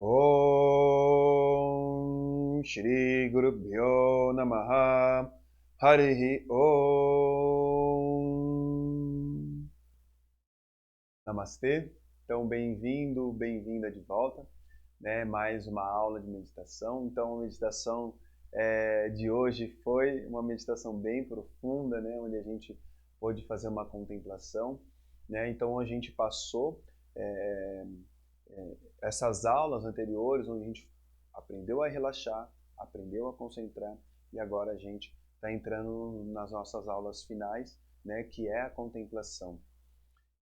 Om Shri Guru Pyo Namaha Harihi Om. Namastê. Então, bem-vindo, bem-vinda de volta, né? Mais uma aula de meditação. Então, a meditação de hoje foi uma meditação bem profunda, né? Onde a gente pôde fazer uma contemplação, né? Então, a gente passou essas aulas anteriores, onde a gente aprendeu a relaxar, aprendeu a concentrar, e agora a gente está entrando nas nossas aulas finais, né, que é a contemplação.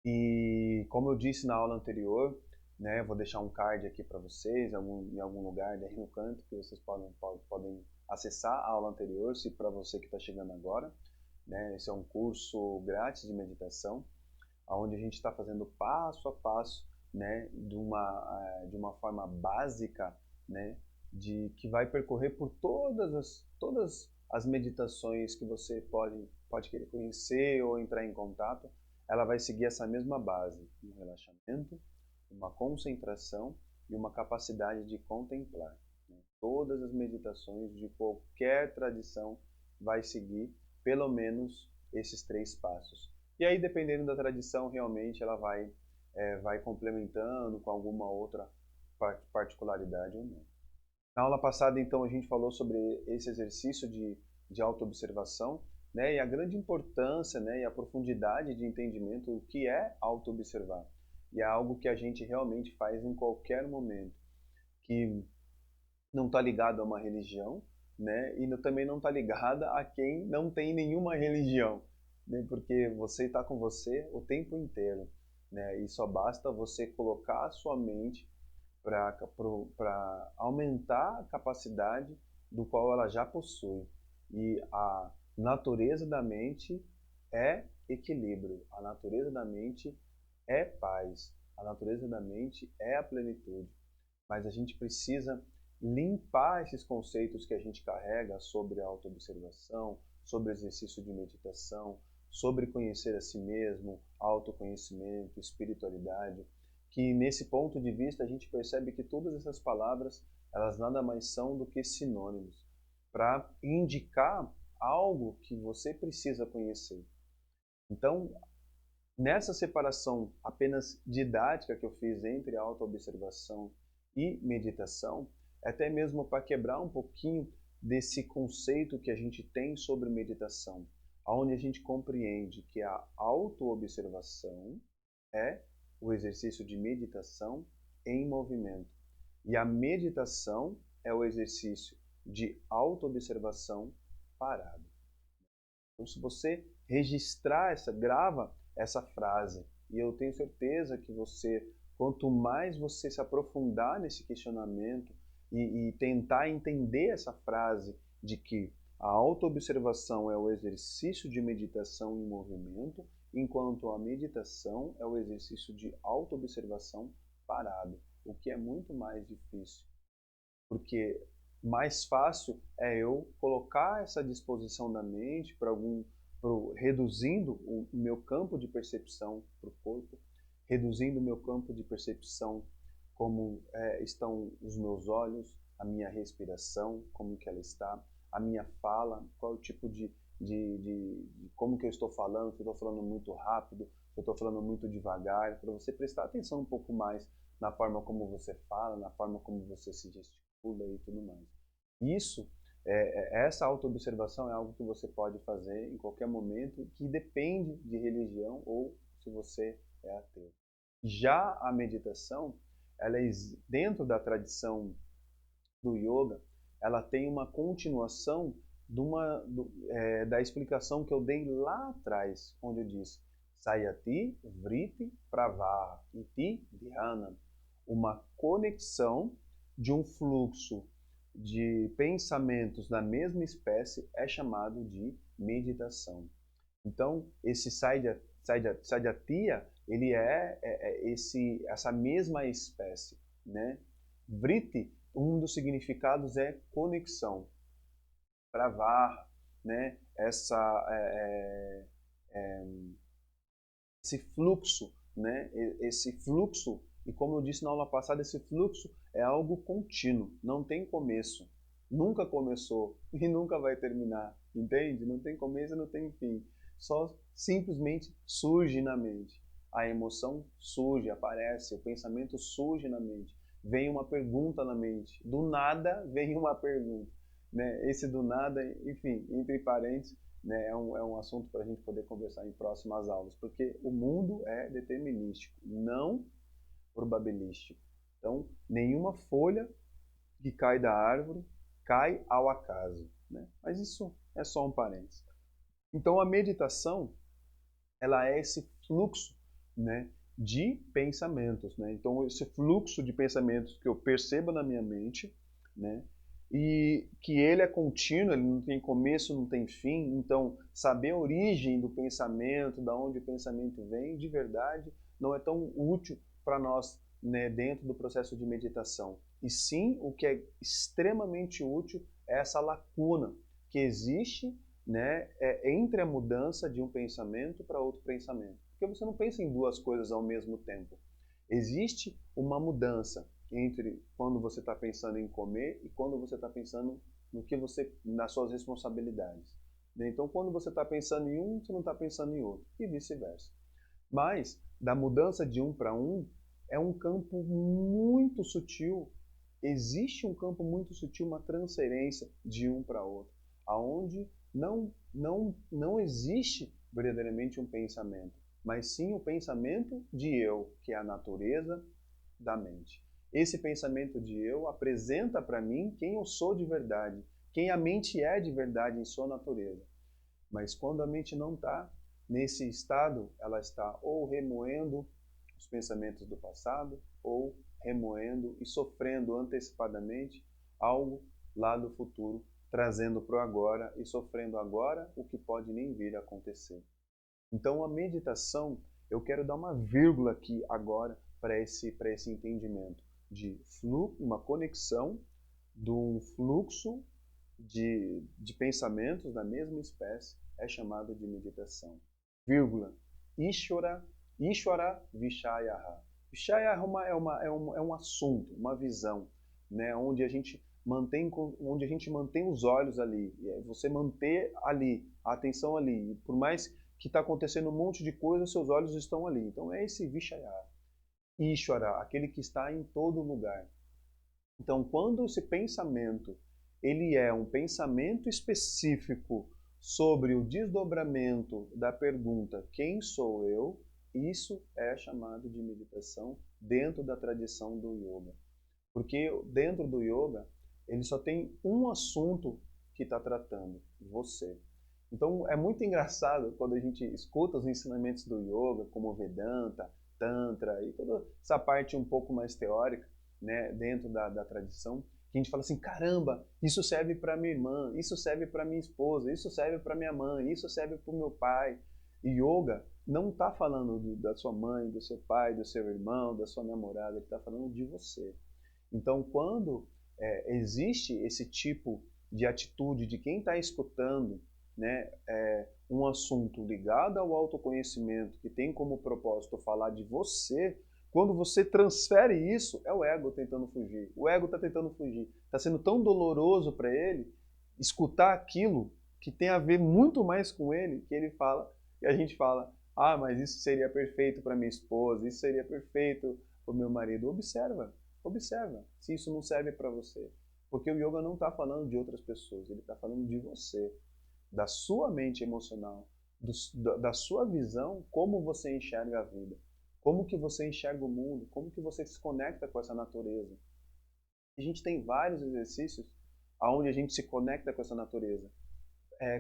E como eu disse na aula anterior, né, vou deixar um card aqui para vocês, em algum lugar daí no canto, que vocês podem acessar a aula anterior, se para você que está chegando agora. Né, esse é um curso grátis de meditação, onde a gente está fazendo passo a passo, né, de uma forma básica, né, que vai percorrer por todas as meditações que você pode querer conhecer ou entrar em contato. Ela vai seguir essa mesma base: um relaxamento, uma concentração e uma capacidade de contemplar. Né? Todas as meditações de qualquer tradição vai seguir pelo menos esses 3 passos. E aí, dependendo da tradição, realmente ela vai complementando com alguma outra particularidade ou não. Na aula passada, então, a gente falou sobre esse exercício de autoobservação, né, e a grande importância, né, e a profundidade de entendimento do que é autoobservar. E é algo que a gente realmente faz em qualquer momento, que não está ligado a uma religião, né? E também não está ligada a quem não tem nenhuma religião, né? Porque você está com você o tempo inteiro, né? E só basta você colocar a sua mente para aumentar a capacidade do qual ela já possui. E a natureza da mente é equilíbrio, a natureza da mente é paz, a natureza da mente é a plenitude. Mas a gente precisa limpar esses conceitos que a gente carrega sobre a autoobservação, sobre o exercício de meditação, sobre conhecer a si mesmo, autoconhecimento, espiritualidade, que nesse ponto de vista a gente percebe que todas essas palavras, elas nada mais são do que sinônimos para indicar algo que você precisa conhecer. Então, nessa separação apenas didática que eu fiz entre autoobservação e meditação, até mesmo para quebrar um pouquinho desse conceito que a gente tem sobre meditação, onde a gente compreende que a autoobservação é o exercício de meditação em movimento. E a meditação é o exercício de autoobservação parado. Então, se você grava essa frase, e eu tenho certeza que quanto mais você se aprofundar nesse questionamento e tentar entender essa frase de que a autoobservação é o exercício de meditação em movimento, enquanto a meditação é o exercício de autoobservação parado, o que é muito mais difícil. Porque mais fácil é eu colocar essa disposição da mente reduzindo o meu campo de percepção para o corpo, reduzindo o meu campo de percepção como estão os meus olhos, a minha respiração, como que ela está, a minha fala, qual é o tipo de como que eu estou falando, se eu estou falando muito rápido, se eu estou falando muito devagar, para você prestar atenção um pouco mais na forma como você fala, na forma como você se gesticula e tudo mais. Essa autoobservação é algo que você pode fazer em qualquer momento, que depende de religião ou se você é ateu. Já a meditação, dentro da tradição do yoga, ela tem uma continuação da explicação que eu dei lá atrás, onde eu disse Sayati Vritti Pravaha Iti Dhyana, uma conexão de um fluxo de pensamentos da mesma espécie é chamado de meditação. Então, esse Sadyatiya, ele essa mesma espécie, né? Vritti, um dos significados é conexão. Pravaha, né? Esse fluxo, né? Esse fluxo E como eu disse na aula passada, esse fluxo é algo contínuo, não tem começo. Nunca começou e nunca vai terminar, entende? Não tem começo e não tem fim. Só simplesmente surge na mente. A emoção surge, aparece, o pensamento surge na mente. Vem uma pergunta na mente. Do nada vem uma pergunta. Né? Esse do nada, enfim, entre parênteses, né, é um assunto para a gente poder conversar em próximas aulas, porque o mundo é determinístico, não probabilístico. Então, nenhuma folha que cai da árvore cai ao acaso. Né? Mas isso é só um parênteses. Então, a meditação, ela é esse fluxo, né, de pensamentos. Né? Então, esse fluxo de pensamentos que eu percebo na minha mente, né, e que ele é contínuo, ele não tem começo, não tem fim. Então, saber a origem do pensamento, da onde o pensamento vem, de verdade, não é tão útil para nós, né, dentro do processo de meditação. E sim, o que é extremamente útil é essa lacuna que existe, né, entre a mudança de um pensamento para outro pensamento. Porque você não pensa em duas coisas ao mesmo tempo. Existe uma mudança entre quando você está pensando em comer e quando você está pensando no que você, nas suas responsabilidades. Então, quando você está pensando em um, você não está pensando em outro, e vice-versa. Mas, da mudança de um para um, é um campo muito sutil. Existe um campo muito sutil, uma transferência de um para outro, aonde não existe verdadeiramente um pensamento, mas sim o pensamento de eu, que é a natureza da mente. Esse pensamento de eu apresenta para mim quem eu sou de verdade, quem a mente é de verdade em sua natureza. Mas quando a mente não está nesse estado, ela está ou remoendo os pensamentos do passado, ou remoendo e sofrendo antecipadamente algo lá do futuro, trazendo para o agora e sofrendo agora o que pode nem vir a acontecer. Então a meditação, eu quero dar uma vírgula aqui agora para esse entendimento de uma conexão de um fluxo de pensamentos da mesma espécie é chamado de meditação. Vírgula. Ishvara Vishayaha. Vishayaha é um assunto, uma visão, né, onde a gente mantém os olhos ali. Você manter ali, a atenção ali. E por mais que está acontecendo um monte de coisa, seus olhos estão ali. Então é esse Vishayaha. Ishvara, aquele que está em todo lugar. Então, quando esse pensamento ele é um pensamento específico sobre o desdobramento da pergunta quem sou eu, isso é chamado de meditação dentro da tradição do yoga. Porque dentro do yoga, ele só tem um assunto que está tratando, você. Então é muito engraçado quando a gente escuta os ensinamentos do yoga, como Vedanta, Tantra e toda essa parte um pouco mais teórica, né, dentro da tradição, que a gente fala assim, caramba, isso serve para minha irmã, isso serve para minha esposa, isso serve para minha mãe, isso serve para o meu pai. E yoga não está falando da sua mãe, do seu pai, do seu irmão, da sua namorada, ele está falando de você. Então, quando existe esse tipo de atitude de quem está escutando, né, um assunto ligado ao autoconhecimento, que tem como propósito falar de você, quando você transfere isso, é o ego tentando fugir. O ego está tentando fugir. Está sendo tão doloroso para ele escutar aquilo que tem a ver muito mais com ele, que ele fala, e a gente fala, ah, mas isso seria perfeito para minha esposa, isso seria perfeito para o meu marido. Observa se isso não serve para você. Porque o yoga não está falando de outras pessoas, ele está falando de você, da sua mente emocional, da sua visão, como você enxerga a vida, como que você enxerga o mundo, como que você se conecta com essa natureza. A gente tem vários exercícios onde a gente se conecta com essa natureza.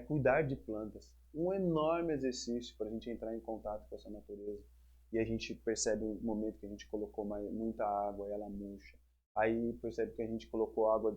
Cuidar de plantas, um enorme exercício para a gente entrar em contato com essa natureza. E a gente percebe o momento que a gente colocou muita água e ela murcha. Aí percebe que a gente colocou água,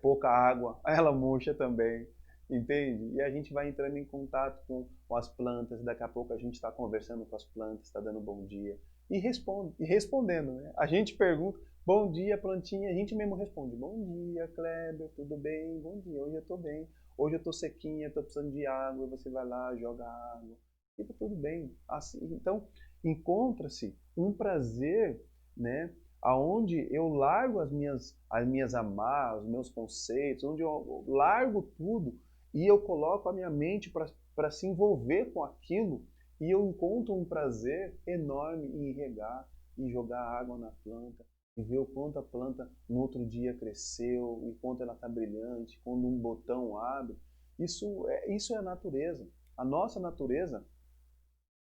pouca água, aí ela murcha também, entende? E a gente vai entrando em contato com as plantas, daqui a pouco a gente está conversando com as plantas, está dando bom dia. E respondendo, né? A gente pergunta, bom dia, plantinha, a gente mesmo responde, bom dia, Kleber, tudo bem? Bom dia, hoje eu estou bem. Hoje eu estou sequinha, estou precisando de água, você vai lá, joga água. E tá tudo bem. Assim, então, encontra-se um prazer, né, aonde eu largo as minhas amarras, os meus conceitos, onde eu largo tudo e eu coloco a minha mente para se envolver com aquilo e eu encontro um prazer enorme em regar, em jogar água na planta, e ver o quanto a planta no outro dia cresceu, o quanto ela está brilhante, quando um botão abre. Isso é a natureza. A nossa natureza,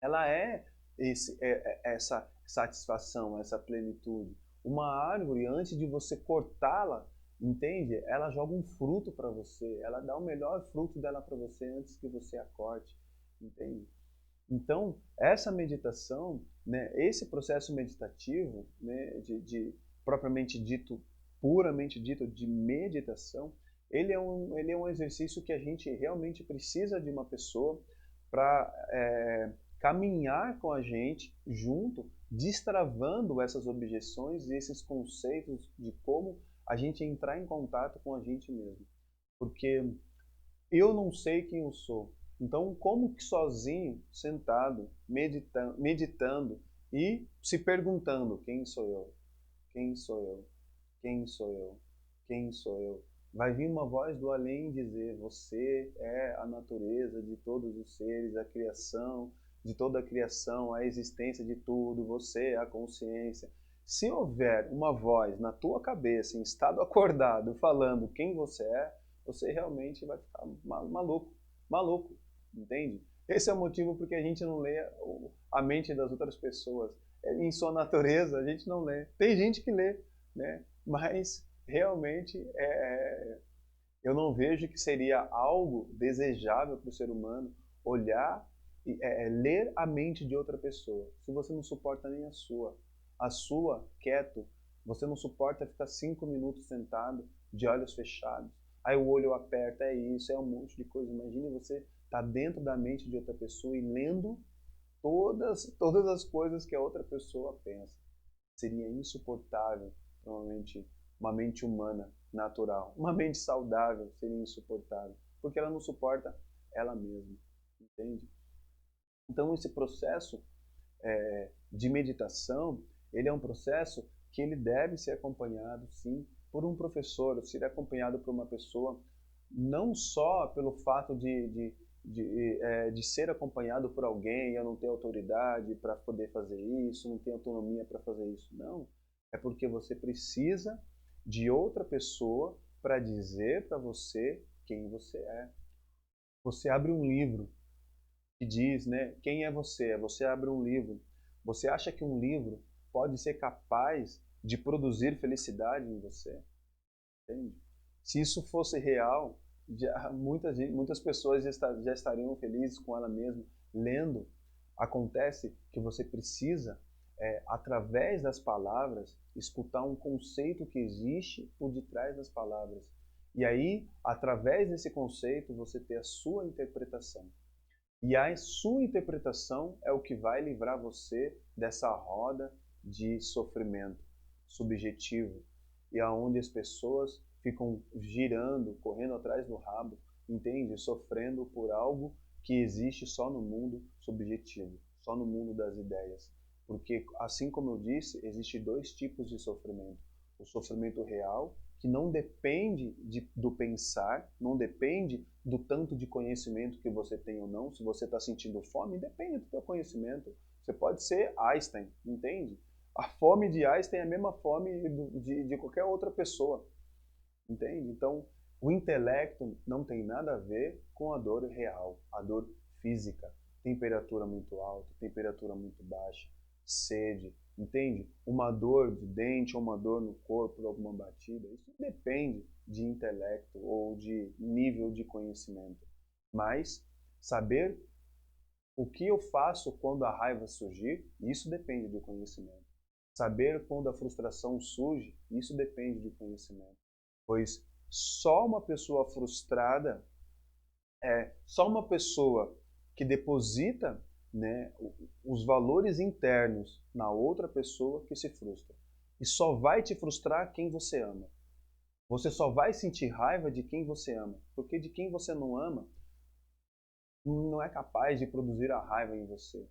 ela é essa satisfação, essa plenitude. Uma árvore, antes de você cortá-la, entende? Ela joga um fruto para você, ela dá o melhor fruto dela para você antes que você a corte, entende? Então, essa meditação, né, esse processo meditativo, né, propriamente dito, puramente dito, de meditação, ele é um exercício que a gente realmente precisa de uma pessoa para caminhar com a gente junto, destravando essas objeções e esses conceitos de como a gente entrar em contato com a gente mesmo. Porque eu não sei quem eu sou. Então, como que sozinho, sentado, meditando e se perguntando: quem sou eu? Quem sou eu? Quem sou eu? Quem sou eu? Vai vir uma voz do além dizer: você é a natureza de todos os seres, a criação, de toda a criação, a existência de tudo, você é a consciência. Se houver uma voz na tua cabeça, em estado acordado, falando quem você realmente vai ficar maluco, maluco, entende? Esse é o motivo porque a gente não lê a mente das outras pessoas. Em sua natureza, a gente não lê. Tem gente que lê, né? Mas realmente eu não vejo que seria algo desejável para o ser humano olhar e ler a mente de outra pessoa. Se você não suporta nem a sua quieto, você não suporta ficar 5 minutos sentado, de olhos fechados. Aí o olho aperta, é isso, é um monte de coisa. Imagine você estar dentro da mente de outra pessoa e lendo todas as coisas que a outra pessoa pensa. Seria insuportável, provavelmente, uma mente humana natural. Uma mente saudável seria insuportável, porque ela não suporta ela mesma, entende? Então esse processo de meditação, ele é um processo que ele deve ser acompanhado, sim, por um professor, ser acompanhado por uma pessoa, não só pelo fato de ser acompanhado por alguém, eu não ter autoridade para poder fazer isso, não ter autonomia para fazer isso. Não. É porque você precisa de outra pessoa para dizer para você quem você é. Você abre um livro que diz, né, quem é você? Você abre um livro. Você acha que um livro pode ser capaz de produzir felicidade em você? Entende? Se isso fosse real, muitas pessoas já estariam felizes com ela mesma lendo. Acontece que você precisa, através das palavras, escutar um conceito que existe por detrás das palavras. E aí, através desse conceito, você ter a sua interpretação. E a sua interpretação é o que vai livrar você dessa roda de sofrimento subjetivo, e aonde as pessoas ficam girando, correndo atrás do rabo, entende? Sofrendo por algo que existe só no mundo subjetivo, só no mundo das ideias. Porque, assim como eu disse, existem 2 tipos de sofrimento. O sofrimento real, que não depende do pensar, não depende do tanto de conhecimento que você tem ou não. Se você está sentindo fome, depende do teu conhecimento. Você pode ser Einstein, entende? A fome de Einstein é a mesma fome de qualquer outra pessoa, entende? Então, o intelecto não tem nada a ver com a dor real, a dor física. Temperatura muito alta, temperatura muito baixa, sede, entende? Uma dor de dente ou uma dor no corpo por alguma batida, isso depende de intelecto ou de nível de conhecimento. Mas saber o que eu faço quando a raiva surgir, isso depende do conhecimento. Saber quando a frustração surge, isso depende de conhecimento. Pois só uma pessoa frustrada, só uma pessoa que deposita, né, os valores internos na outra pessoa que se frustra. E só vai te frustrar quem você ama. Você só vai sentir raiva de quem você ama. Porque de quem você não ama, não é capaz de produzir a raiva em você.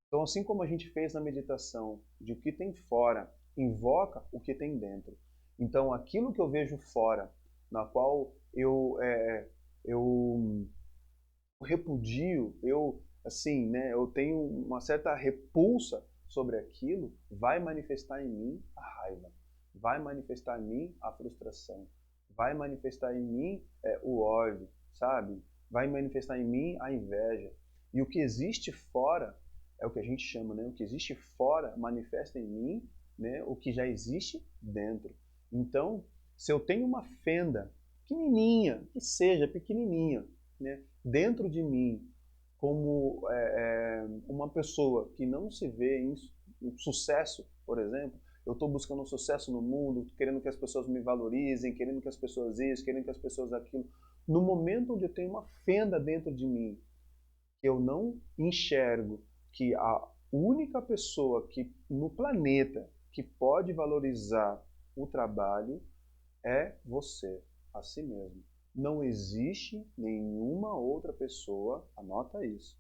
Então, assim como a gente fez na meditação, de o que tem fora invoca o que tem dentro. Então, aquilo que eu vejo fora, na qual eu repudio, assim, né, eu tenho uma certa repulsa sobre aquilo, vai manifestar em mim a raiva, vai manifestar em mim a frustração, vai manifestar em mim o ódio, sabe? Vai manifestar em mim a inveja. E o que existe fora é o que a gente chama, né? O que existe fora manifesta em mim, né? O que já existe dentro. Então, se eu tenho uma fenda pequenininha, que seja pequenininha, né, dentro de mim, como uma pessoa que não se vê em sucesso, por exemplo, eu estou buscando um sucesso no mundo, querendo que as pessoas me valorizem, querendo que as pessoas isso, querendo que as pessoas aquilo. No momento onde eu tenho uma fenda dentro de mim, eu não enxergo que a única pessoa que no planeta que pode valorizar o trabalho é você, a si mesmo. Não existe nenhuma outra pessoa, anota isso,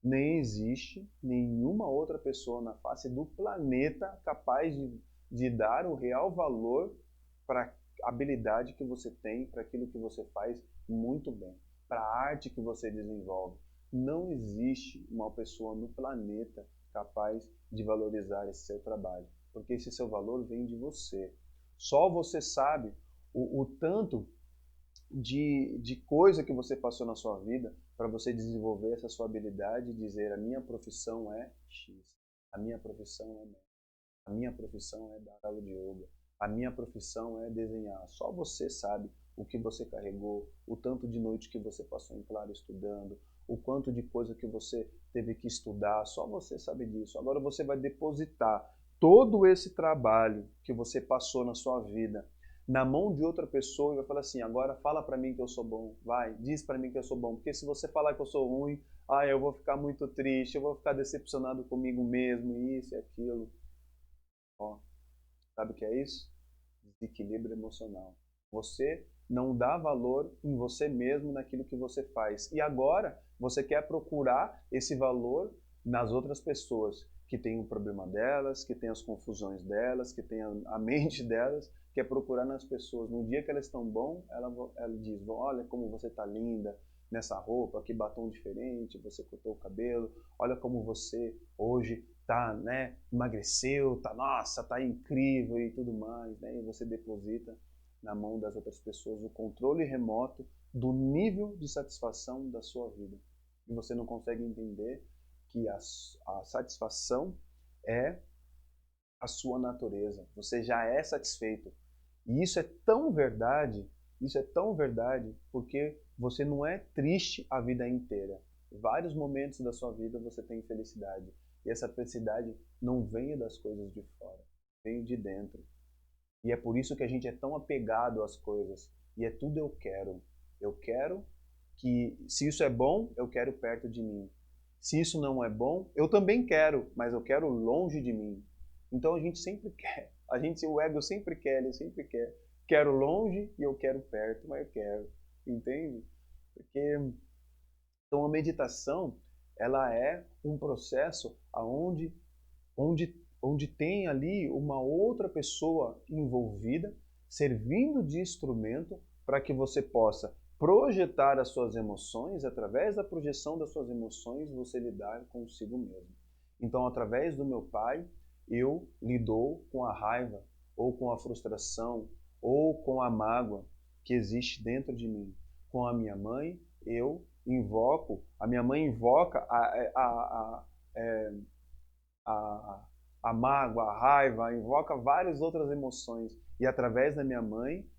nem existe nenhuma outra pessoa na face do planeta capaz de dar o real valor para a habilidade que você tem, para aquilo que você faz muito bem, para a arte que você desenvolve. Não existe uma pessoa no planeta capaz de valorizar esse seu trabalho, porque esse seu valor vem de você. Só você sabe o tanto de coisa que você passou na sua vida para você desenvolver essa sua habilidade e dizer: a minha profissão é X, a minha profissão é médico, a minha profissão é dar aula de yoga, a minha profissão é desenhar. Só você sabe o que você carregou, o tanto de noite que você passou em claro estudando, o quanto de coisa que você teve que estudar, só você sabe disso. Agora você vai depositar todo esse trabalho que você passou na sua vida na mão de outra pessoa e vai falar assim: agora fala para mim que eu sou bom, vai, diz para mim que eu sou bom, porque se você falar que eu sou ruim, eu vou ficar muito triste, eu vou ficar decepcionado comigo mesmo, isso e aquilo. Ó, sabe o que é isso? Desequilíbrio emocional. Você não dá valor em você mesmo naquilo que você faz. E agora você quer procurar esse valor nas outras pessoas que têm o problema delas, que têm as confusões delas, que têm a mente delas, quer procurar nas pessoas. No dia que elas estão bom, ela diz: olha como você está linda nessa roupa, que batom diferente, você cortou o cabelo, olha como você hoje tá, né, emagreceu, tá, nossa, tá incrível e tudo mais, né? E você deposita na mão das outras pessoas o controle remoto do nível de satisfação da sua vida. E você não consegue entender que a satisfação é a sua natureza. Você já é satisfeito. E isso é tão verdade, porque você não é triste a vida inteira. Vários momentos da sua vida você tem felicidade. E essa felicidade não vem das coisas de fora, vem de dentro. E é por isso que a gente é tão apegado às coisas. E é tudo eu quero. Eu quero que, se isso é bom, eu quero perto de mim. Se isso não é bom, eu também quero, mas eu quero longe de mim. Então a gente sempre quer. O ego sempre quer, ele sempre quer. Quero longe e eu quero perto, mas eu quero. Entende? Porque então a meditação, ela é um processo onde tem ali uma outra pessoa envolvida, servindo de instrumento para que você possa projetar as suas emoções, através da projeção das suas emoções, você lidar consigo mesmo. Então, através do meu pai, eu lido com a raiva, ou com a frustração, ou com a mágoa que existe dentro de mim. Com a minha mãe, a minha mãe invoca a, a mágoa, a raiva, invoca várias outras emoções. E através da minha mãe,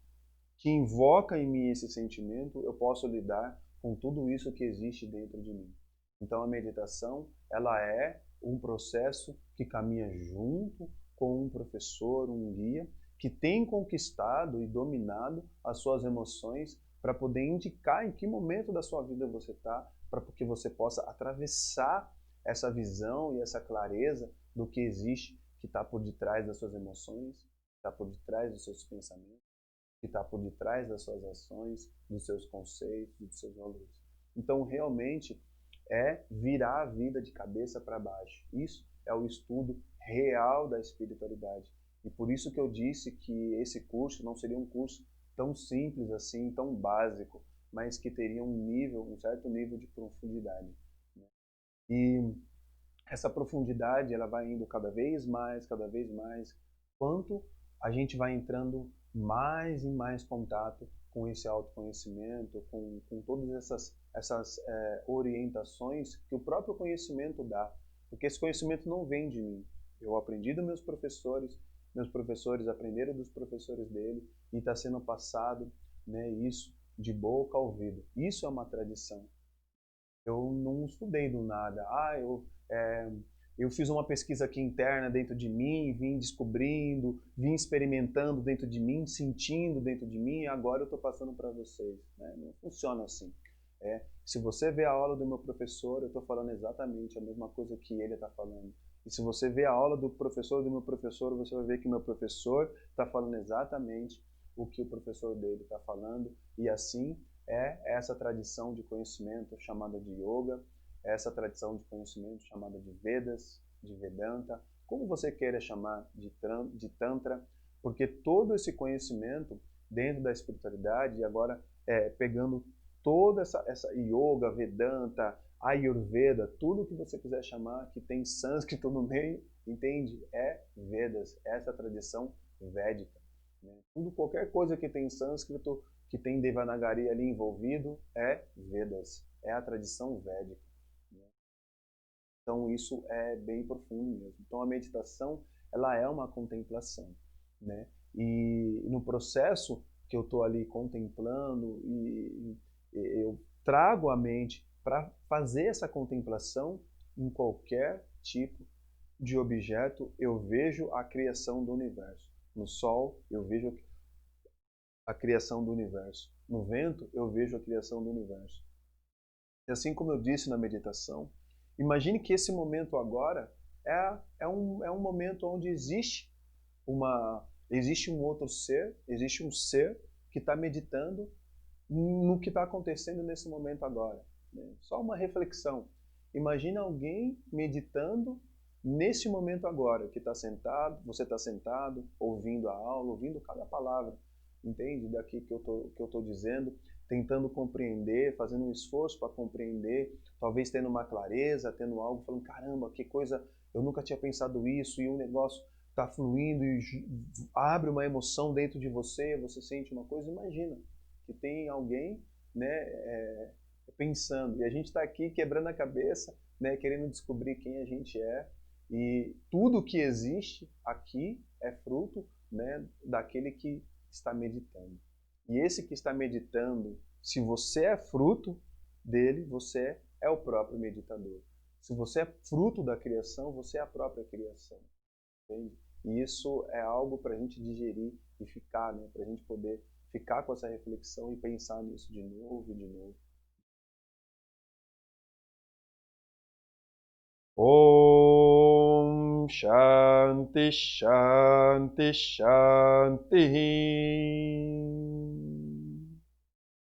que invoca em mim esse sentimento, eu posso lidar com tudo isso que existe dentro de mim. Então a meditação, ela é um processo que caminha junto com um professor, um guia, que tem conquistado e dominado as suas emoções para poder indicar em que momento da sua vida você está, para que você possa atravessar essa visão e essa clareza do que existe, que está por detrás das suas emoções, que está por detrás dos seus pensamentos, que está por detrás das suas ações, dos seus conceitos, dos seus valores. Então, realmente, é virar a vida de cabeça para baixo. Isso é o estudo real da espiritualidade. E por isso que eu disse que esse curso não seria um curso tão simples assim, tão básico, mas que teria um certo nível de profundidade. E essa profundidade ela vai indo cada vez mais, quanto a gente vai entrando mais e mais contato com esse autoconhecimento, com todas essas orientações que o próprio conhecimento dá. Porque esse conhecimento não vem de mim. Eu aprendi dos meus professores aprenderam dos professores dele, e está sendo passado, né, isso de boca ao ouvido. Isso é uma tradição. Eu não estudei do nada. Eu fiz uma pesquisa aqui interna dentro de mim, vim descobrindo, vim experimentando dentro de mim, sentindo dentro de mim, e agora eu estou passando para vocês. Né? Não funciona assim. Se você vê a aula do meu professor, eu estou falando exatamente a mesma coisa que ele está falando. E se você vê a aula do meu professor, você vai ver que o meu professor está falando exatamente o que o professor dele está falando, e assim é essa tradição de conhecimento chamada de Yoga, essa tradição de conhecimento chamada de Vedas, de Vedanta, como você queira chamar de Tantra, porque todo esse conhecimento dentro da espiritualidade, e agora pegando toda essa Yoga, Vedanta, Ayurveda, tudo que você quiser chamar, que tem sânscrito no meio, entende? É Vedas, essa tradição védica. Né? Qualquer coisa que tem sânscrito, que tem Devanagari ali envolvido, é Vedas, é a tradição védica. Né? Então isso é bem profundo mesmo. Então a meditação, ela é uma contemplação. Né? E no processo que eu estou ali contemplando, e eu trago a mente para fazer essa contemplação em qualquer tipo de objeto, eu vejo a criação do universo. No sol, eu vejo a criação do universo. No vento, eu vejo a criação do universo. E assim como eu disse na meditação, imagine que esse momento agora é um momento onde existe um outro ser, existe um ser que está meditando no que está acontecendo nesse momento agora. Né? Só uma reflexão. Imagina alguém meditando nesse momento agora, que está sentado, você está sentado, ouvindo a aula, ouvindo cada palavra, entende? Daqui que eu estou dizendo, tentando compreender, fazendo um esforço para compreender, talvez tendo uma clareza, tendo algo, falando, caramba, que coisa, eu nunca tinha pensado isso, e o negócio está fluindo e abre uma emoção dentro de você, você sente uma coisa, imagina que tem alguém, né, pensando, e a gente está aqui quebrando a cabeça, né, querendo descobrir quem a gente é, e tudo que existe aqui é fruto, né, daquele que está meditando. E esse que está meditando, se você é fruto dele, você é o próprio meditador. Se você é fruto da criação, você é a própria criação. Entende? E isso é algo para a gente digerir e ficar, né, para a gente poder ficar com essa reflexão e pensar nisso de novo e de novo. Om Shanti Shanti Shanti.